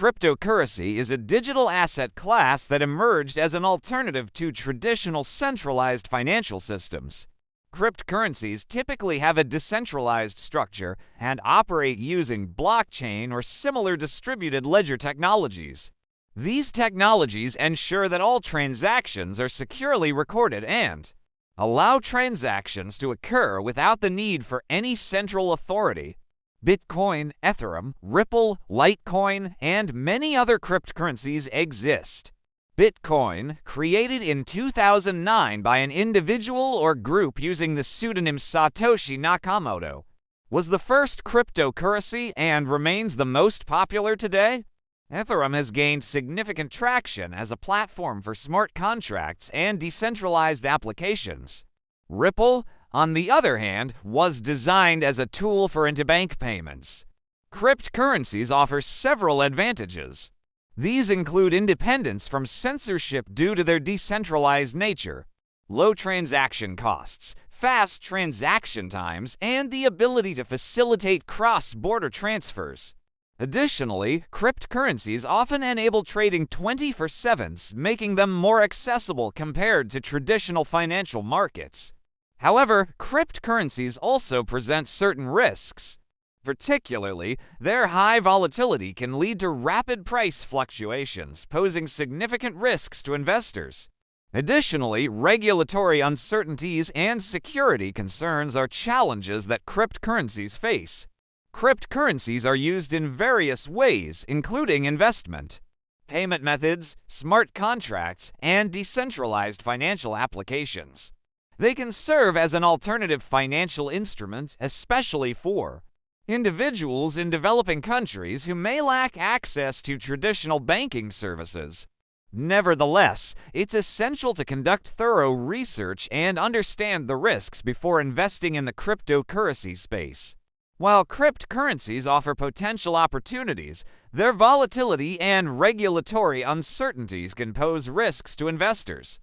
Cryptocurrency is a digital asset class that emerged as an alternative to traditional centralized financial systems. Cryptocurrencies typically have a decentralized structure and operate using blockchain or similar distributed ledger technologies. These technologies ensure that all transactions are securely recorded and allow transactions to occur without the need for any central authority. Bitcoin, Ethereum, Ripple, Litecoin, and many other cryptocurrencies exist. Bitcoin, created in 2009 by an individual or group using the pseudonym Satoshi Nakamoto, was the first cryptocurrency and remains the most popular today. Ethereum has gained significant traction as a platform for smart contracts and decentralized applications. Ripple, on the other hand, was designed as a tool for interbank payments. Cryptocurrencies offer several advantages. These include independence from censorship due to their decentralized nature, low transaction costs, fast transaction times, and the ability to facilitate cross-border transfers. Additionally, cryptocurrencies often enable trading 24/7, making them more accessible compared to traditional financial markets. However, cryptocurrencies also present certain risks. Particularly, their high volatility can lead to rapid price fluctuations, posing significant risks to investors. Additionally, regulatory uncertainties and security concerns are challenges that cryptocurrencies face. Cryptocurrencies are used in various ways, including investment, payment methods, smart contracts, and decentralized financial applications. They can serve as an alternative financial instrument, especially for individuals in developing countries who may lack access to traditional banking services. Nevertheless, it's essential to conduct thorough research and understand the risks before investing in the cryptocurrency space. While cryptocurrencies offer potential opportunities, their volatility and regulatory uncertainties can pose risks to investors.